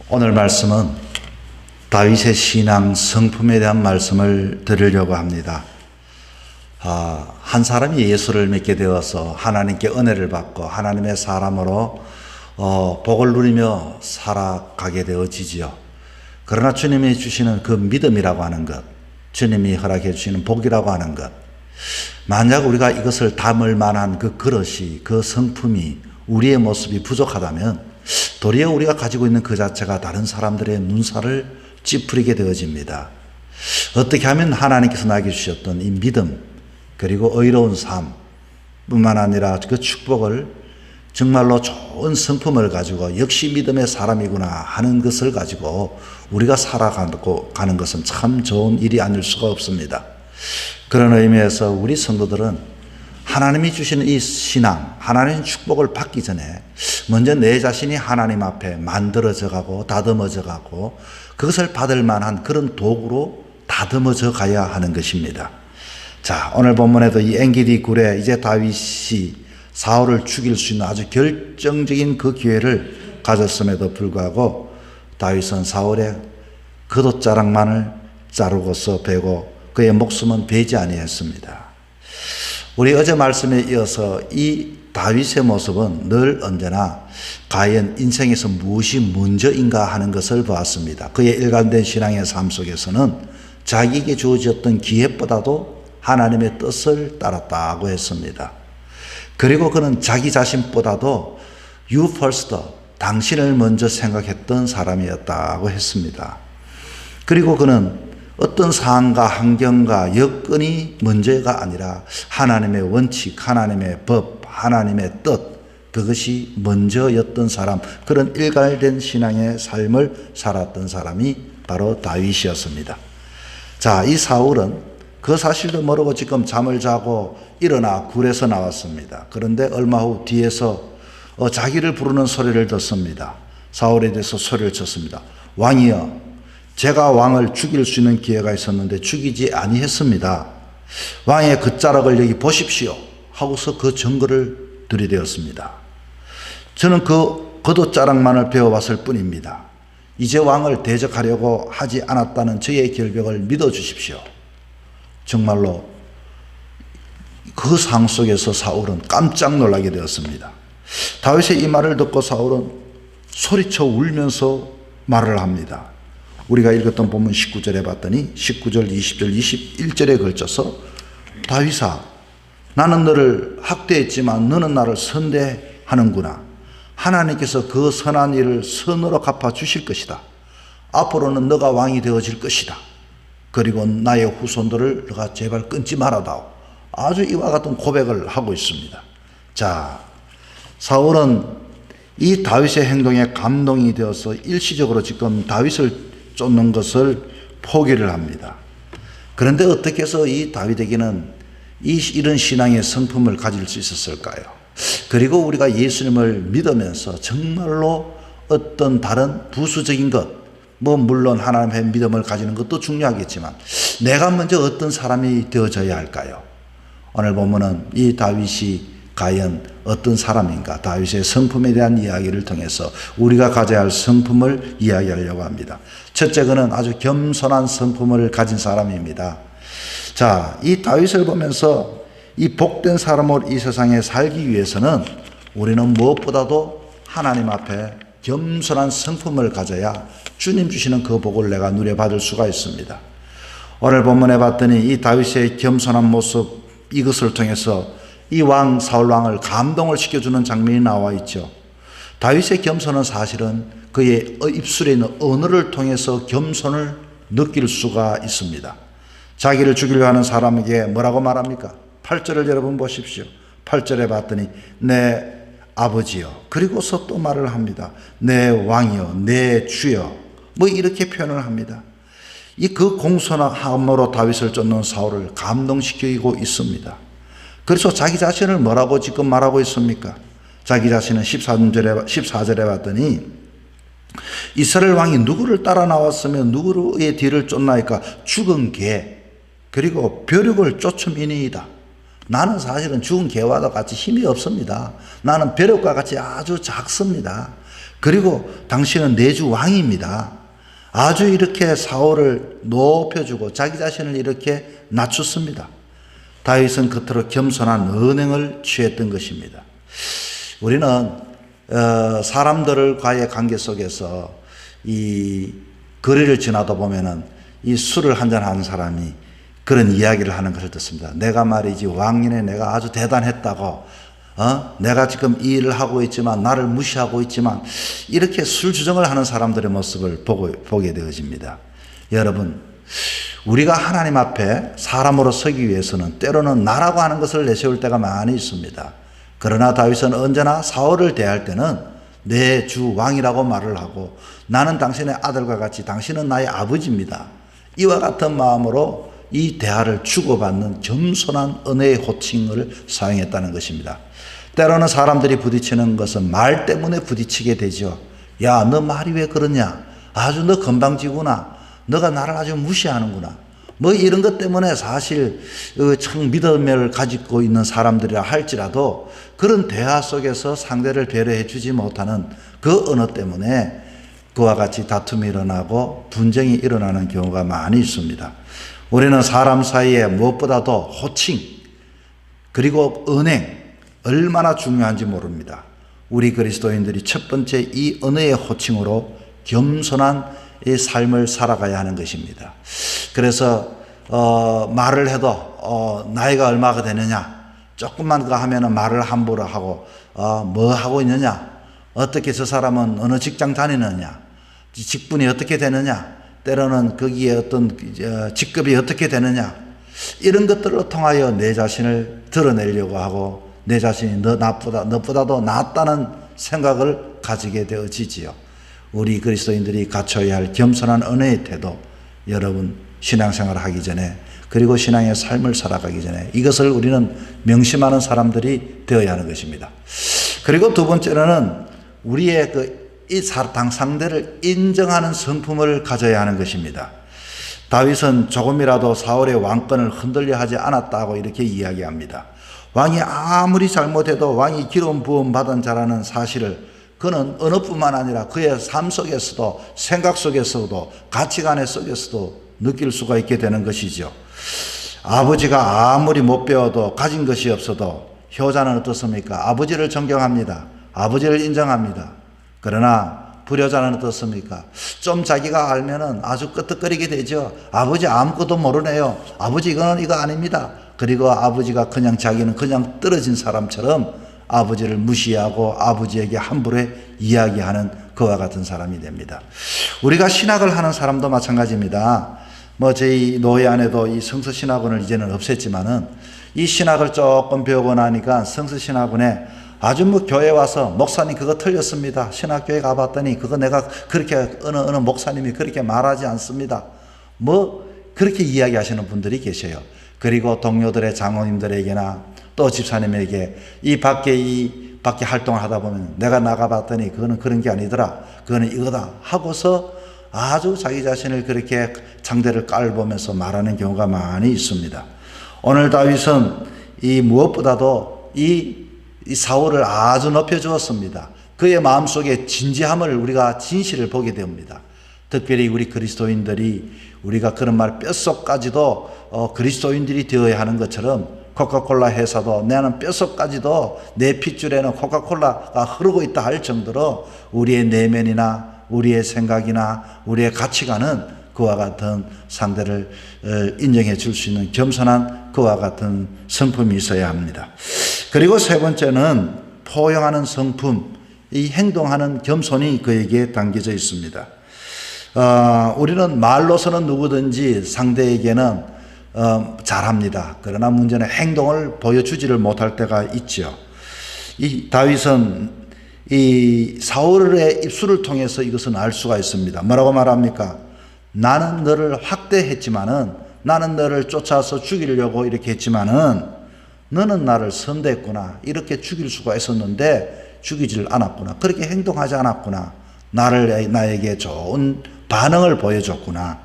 오늘 말씀은 다윗의 신앙 성품에 대한 말씀을 드리려고 합니다. 한 사람이 예수를 믿게 되어서 하나님께 은혜를 받고 하나님의 사람으로 복을 누리며 살아가게 되어지지요. 그러나 주님이 주시는 그 믿음이라고 하는 것, 주님이 허락해 주시는 복이라고 하는 것, 만약 우리가 이것을 담을 만한 그 그릇이, 그 성품이, 우리의 모습이 부족하다면 도리어 우리가 가지고 있는 그 자체가 다른 사람들의 눈살을 찌푸리게 되어집니다. 어떻게 하면 하나님께서 나에게 주셨던 이 믿음, 그리고 의로운 삶 뿐만 아니라 그 축복을 정말로 좋은 성품을 가지고 역시 믿음의 사람이구나 하는 것을 가지고 우리가 살아가고 가는 것은 참 좋은 일이 아닐 수가 없습니다. 그런 의미에서 우리 성도들은 하나님이 주시는 이 신앙, 하나님의 축복을 받기 전에 먼저 내 자신이 하나님 앞에 만들어져 가고 다듬어져 가고 그것을 받을 만한 그런 도구로 다듬어져 가야 하는 것입니다. 자, 오늘 본문에도 이 엔게디 굴에 이제 다윗이 사울을 죽일 수 있는 아주 결정적인 그 기회를 가졌음에도 불구하고 다윗은 사울의 겉옷자락만을 자르고서 베고 그의 목숨은 베지 아니했습니다. 우리 어제 말씀에 이어서 이 다윗의 모습은 늘 언제나 과연 인생에서 무엇이 먼저인가 하는 것을 보았습니다. 그의 일관된 신앙의 삶 속에서는 자기에게 주어졌던 기회보다도 하나님의 뜻을 따랐다고 했습니다. 그리고 그는 자기 자신보다도 you first, 당신을 먼저 생각했던 사람이었다고 했습니다. 그리고 그는 어떤 상황과 환경과 여건이 문제가 아니라 하나님의 원칙, 하나님의 법, 하나님의 뜻, 그것이 먼저였던 사람, 그런 일관된 신앙의 삶을 살았던 사람이 바로 다윗이었습니다. 자, 이 사울은 그 사실도 모르고 지금 잠을 자고 일어나 굴에서 나왔습니다. 그런데 얼마 후 뒤에서 자기를 부르는 소리를 듣습니다. 사울에 대해서 소리를 쳤습니다. 왕이여, 제가 왕을 죽일 수 있는 기회가 있었는데 죽이지 아니했습니다. 왕의 겉자락을 여기 보십시오 하고서 그 증거를 들이대었습니다. 저는 그 겉옷자락만을 베어봤을 뿐입니다. 이제 왕을 대적하려고 하지 않았다는 저의 결백을 믿어주십시오. 정말로 그 상황 속에서 사울은 깜짝 놀라게 되었습니다. 다윗의 이 말을 듣고 사울은 소리쳐 울면서 말을 합니다. 우리가 읽었던 본문 19절에 봤더니 19절, 20절, 21절에 걸쳐서 다윗아, 나는 너를 학대했지만 너는 나를 선대하는구나. 하나님께서 그 선한 일을 선으로 갚아 주실 것이다. 앞으로는 너가 왕이 되어질 것이다. 그리고 나의 후손들을 너가 제발 끊지 말아다오. 아주 이와 같은 고백을 하고 있습니다. 자, 사울은 이 다윗의 행동에 감동이 되어서 일시적으로 지금 다윗을 쫓는 것을 포기를 합니다. 그런데 어떻게 해서 이 다윗에게는 이런 신앙의 성품을 가질 수 있었을까요? 그리고 우리가 예수님을 믿으면서 정말로 어떤 다른 부수적인 것, 물론 하나님의 믿음을 가지는 것도 중요하겠지만 내가 먼저 어떤 사람이 되어져야 할까요? 오늘 보면은 이 다윗이 과연 어떤 사람인가, 다윗의 성품에 대한 이야기를 통해서 우리가 가져야 할 성품을 이야기하려고 합니다. 첫째, 그는 아주 겸손한 성품을 가진 사람입니다. 자, 이 다윗을 보면서 이 복된 사람으로 이 세상에 살기 위해서는 우리는 무엇보다도 하나님 앞에 겸손한 성품을 가져야 주님 주시는 그 복을 내가 누려받을 수가 있습니다. 오늘 본문에 봤더니 이 다윗의 겸손한 모습, 이것을 통해서 이 왕 사울 왕을 감동을 시켜주는 장면이 나와 있죠. 다윗의 겸손은 사실은 그의 입술에 있는 언어를 통해서 겸손을 느낄 수가 있습니다. 자기를 죽이려 하는 사람에게 뭐라고 말합니까? 8절을 여러분 보십시오. 8절에 봤더니 내 아버지여, 그리고서 또 말을 합니다. 내 왕이여, 내 주여, 이렇게 표현을 합니다. 이 그 공손함으로 다윗을 쫓는 사울을 감동시키고 있습니다. 그래서 자기 자신을 뭐라고 지금 말하고 있습니까? 자기 자신은 14절에 봤더니 이스라엘 왕이 누구를 따라 나왔으면 누구의 뒤를 쫓나이까? 죽은 개, 그리고 벼룩을 쫓음이니이다. 나는 사실은 죽은 개와도 같이 힘이 없습니다. 나는 벼룩과 같이 아주 작습니다. 그리고 당신은 내 주 왕입니다. 아주 이렇게 사울을 높여주고 자기 자신을 이렇게 낮췄습니다. 다윗은 그토록 겸손한 언행을 취했던 것입니다. 우리는 사람들과의 관계 속에서 이 거리를 지나다 보면은 이 술을 한잔하는 사람이 그런 이야기를 하는 것을 듣습니다. 내가 말이지 왕년에 내가 아주 대단했다고, 내가 지금 이 일을 하고 있지만 나를 무시하고 있지만, 이렇게 술 주정을 하는 사람들의 모습을 보게 되어집니다. 여러분, 우리가 하나님 앞에 사람으로 서기 위해서는 때로는 나라고 하는 것을 내세울 때가 많이 있습니다. 그러나 다윗은 언제나 사울을 대할 때는 내 주 왕이라고 말을 하고, 나는 당신의 아들과 같이 당신은 나의 아버지입니다. 이와 같은 마음으로 이 대화를 주고받는 겸손한 은혜의 호칭을 사용했다는 것입니다. 때로는 사람들이 부딪히는 것은 말 때문에 부딪히게 되죠. 야, 너 말이 왜 그러냐? 아주 너 건방지구나. 너가 나를 아주 무시하는구나. 뭐 이런 것 때문에 사실 참 믿음을 가지고 있는 사람들이라 할지라도 그런 대화 속에서 상대를 배려해 주지 못하는 그 언어 때문에 그와 같이 다툼이 일어나고 분쟁이 일어나는 경우가 많이 있습니다. 우리는 사람 사이에 무엇보다도 호칭 그리고 은행 얼마나 중요한지 모릅니다. 우리 그리스도인들이 첫 번째 이 은혜의 호칭으로 겸손한 이 삶을 살아가야 하는 것입니다. 그래서 말을 해도 나이가 얼마가 되느냐, 조금만 그거 하면은 말을 함부로 하고 뭐 하고 있느냐, 어떻게 저 사람은 어느 직장 다니느냐, 직분이 어떻게 되느냐, 때로는 거기에 어떤 직급이 어떻게 되느냐, 이런 것들을 통하여 내 자신을 드러내려고 하고 내 자신이 너보다도 낫다는 생각을 가지게 되어지지요. 우리 그리스도인들이 갖춰야 할 겸손한 은혜의 태도, 여러분 신앙생활을 하기 전에 그리고 신앙의 삶을 살아가기 전에 이것을 우리는 명심하는 사람들이 되어야 하는 것입니다. 그리고 두 번째로는 우리의 이 상대를 인정하는 성품을 가져야 하는 것입니다. 다윗은 조금이라도 사울의 왕권을 흔들려 하지 않았다고 이렇게 이야기합니다. 왕이 아무리 잘못해도 왕이 기름 부음 받은 자라는 사실을 그는 언어뿐만 아니라 그의 삶 속에서도 생각 속에서도 가치관 속에서도 느낄 수가 있게 되는 것이죠. 아버지가 아무리 못 배워도 가진 것이 없어도 효자는 어떻습니까? 아버지를 존경합니다. 아버지를 인정합니다. 그러나 불효자는 어떻습니까? 좀 자기가 알면은 아주 끄떡거리게 되죠. 아버지 아무것도 모르네요. 아버지 이거는 이거 아닙니다. 그리고 아버지가 그냥 자기는 그냥 떨어진 사람처럼 아버지를 무시하고 아버지에게 함부로 이야기하는 그와 같은 사람이 됩니다. 우리가 신학을 하는 사람도 마찬가지입니다. 저희 노예 안에도 이 성서신학원을 이제는 없앴지만은 이 신학을 조금 배우고 나니까 성서신학원에 아주 교회 와서 목사님 그거 틀렸습니다. 신학교에 가봤더니 그거 내가 그렇게 어느 목사님이 그렇게 말하지 않습니다. 그렇게 이야기하시는 분들이 계셔요. 그리고 동료들의 장로님들에게나 또 집사님에게 이 밖에 활동을 하다 보면 내가 나가봤더니 그거는 그런 게 아니더라. 그거는 이거다 하고서 아주 자기 자신을 그렇게 상대를 깔보면서 말하는 경우가 많이 있습니다. 오늘 다윗은 이 무엇보다도 이 사울을 아주 높여주었습니다. 그의 마음속에 진지함을 우리가 진실을 보게 됩니다. 특별히 우리 그리스도인들이 우리가 그런 말 뼛속까지도 그리스도인들이 되어야 하는 것처럼 코카콜라 회사도 나는 뼛속까지도 내 핏줄에는 코카콜라가 흐르고 있다 할 정도로 우리의 내면이나 우리의 생각이나 우리의 가치관은 그와 같은 상대를 인정해 줄 수 있는 겸손한 그와 같은 성품이 있어야 합니다. 그리고 세 번째는 포용하는 성품, 이 행동하는 겸손이 그에게 담겨져 있습니다. 우리는 말로서는 누구든지 상대에게는 잘합니다. 그러나 문제는 행동을 보여주지를 못할 때가 있죠. 이 다윗은 이 사울의 입술을 통해서 이것은 알 수가 있습니다. 뭐라고 말합니까? 나는 너를 확대했지만은, 나는 너를 쫓아서 죽이려고 이렇게 했지만은 너는 나를 선대했구나. 이렇게 죽일 수가 있었는데 죽이질 않았구나. 그렇게 행동하지 않았구나. 나에게 좋은 반응을 보여줬구나.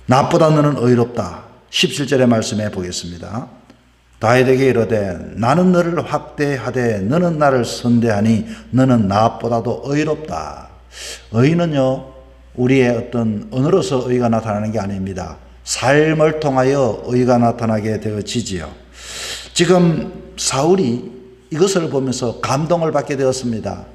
나보다 너는 의롭다. 17절의 말씀에 보겠습니다. 다윗에게 이르되 나는 너를 확대하되 너는 나를 선대하니 너는 나보다도 의롭다. 의는요, 우리의 어떤 언어로서 의가 나타나는 게 아닙니다. 삶을 통하여 의가 나타나게 되어지지요. 지금 사울이 이것을 보면서 감동을 받게 되었습니다.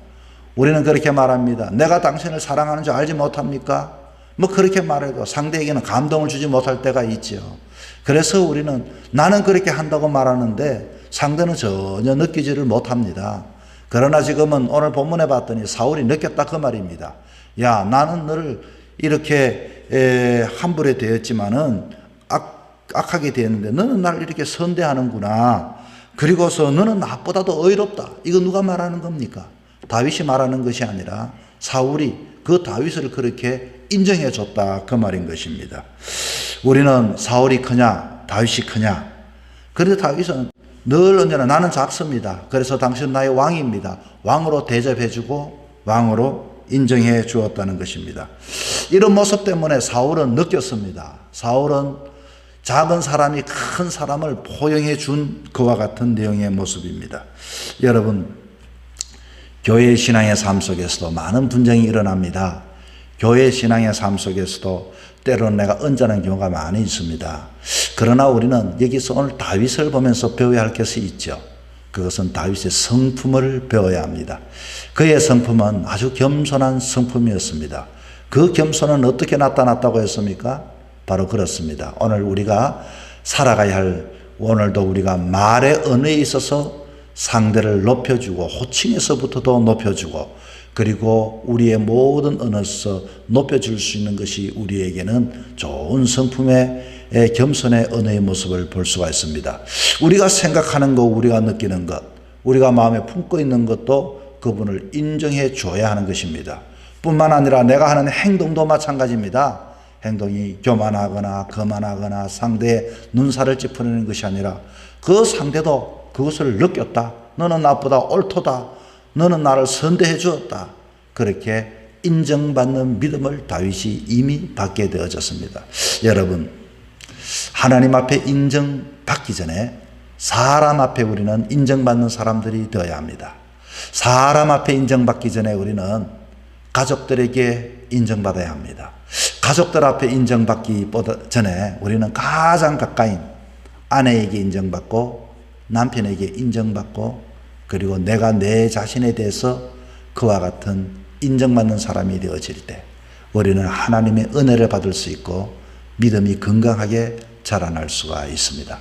우리는 그렇게 말합니다. 내가 당신을 사랑하는 줄 알지 못합니까? 뭐 그렇게 말해도 상대에게는 감동을 주지 못할 때가 있죠. 그래서 우리는 나는 그렇게 한다고 말하는데 상대는 전혀 느끼지를 못합니다. 그러나 지금은 오늘 본문에 봤더니 사울이 느꼈다 그 말입니다. 야, 나는 너를 이렇게 함부로 대했지만은 악하게 대했는데 너는 나를 이렇게 선대하는구나. 그리고서 너는 나보다도 의롭다. 이거 누가 말하는 겁니까? 다윗이 말하는 것이 아니라 사울이 그 다윗을 그렇게 인정해 줬다 그 말인 것입니다. 우리는 사울이 크냐 다윗이 크냐, 그런데 다윗은 늘 언제나 나는 작습니다. 그래서 당신은 나의 왕입니다. 왕으로 대접해 주고 왕으로 인정해 주었다는 것입니다. 이런 모습 때문에 사울은 느꼈습니다. 사울은 작은 사람이 큰 사람을 포용해 준 그와 같은 내용의 모습입니다. 여러분, 교회 신앙의 삶 속에서도 많은 분쟁이 일어납니다. 교회 신앙의 삶 속에서도 때로는 내가 언짢은 경우가 많이 있습니다. 그러나 우리는 여기서 오늘 다윗을 보면서 배워야 할 것이 있죠. 그것은 다윗의 성품을 배워야 합니다. 그의 성품은 아주 겸손한 성품이었습니다. 그 겸손은 어떻게 나타났다고 했습니까? 바로 그렇습니다. 오늘 우리가 살아가야 할, 오늘도 우리가 말의 언어에 있어서 상대를 높여주고 호칭에서부터도 높여주고 그리고 우리의 모든 언어에서 높여줄 수 있는 것이 우리에게는 좋은 성품의 겸손의 언어의 모습을 볼 수가 있습니다. 우리가 생각하는 것, 우리가 느끼는 것, 우리가 마음에 품고 있는 것도 그분을 인정해 줘야 하는 것입니다. 뿐만 아니라 내가 하는 행동도 마찬가지입니다. 행동이 교만하거나 거만하거나 상대의 눈살을 찌푸리는 것이 아니라 그 상대도 그것을 느꼈다. 너는 나보다 옳도다. 너는 나를 선대해 주었다. 그렇게 인정받는 믿음을 다윗이 이미 받게 되어졌습니다. 여러분, 하나님 앞에 인정받기 전에 사람 앞에 우리는 인정받는 사람들이 되어야 합니다. 사람 앞에 인정받기 전에 우리는 가족들에게 인정받아야 합니다. 가족들 앞에 인정받기 전에 우리는 가장 가까인 아내에게 인정받고 남편에게 인정받고 그리고 내가 내 자신에 대해서 그와 같은 인정받는 사람이 되어질 때 우리는 하나님의 은혜를 받을 수 있고 믿음이 건강하게 자라날 수가 있습니다.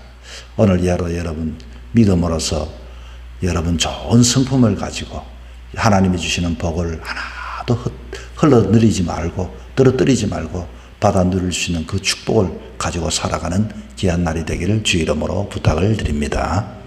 오늘 여러분 믿음으로서 여러분 좋은 성품을 가지고 하나님이 주시는 복을 하나도 흘러내리지 말고 떨어뜨리지 말고 받아 누릴 수 있는 그 축복을 가지고 살아가는 귀한 날이 되기를 주 이름으로 부탁을 드립니다.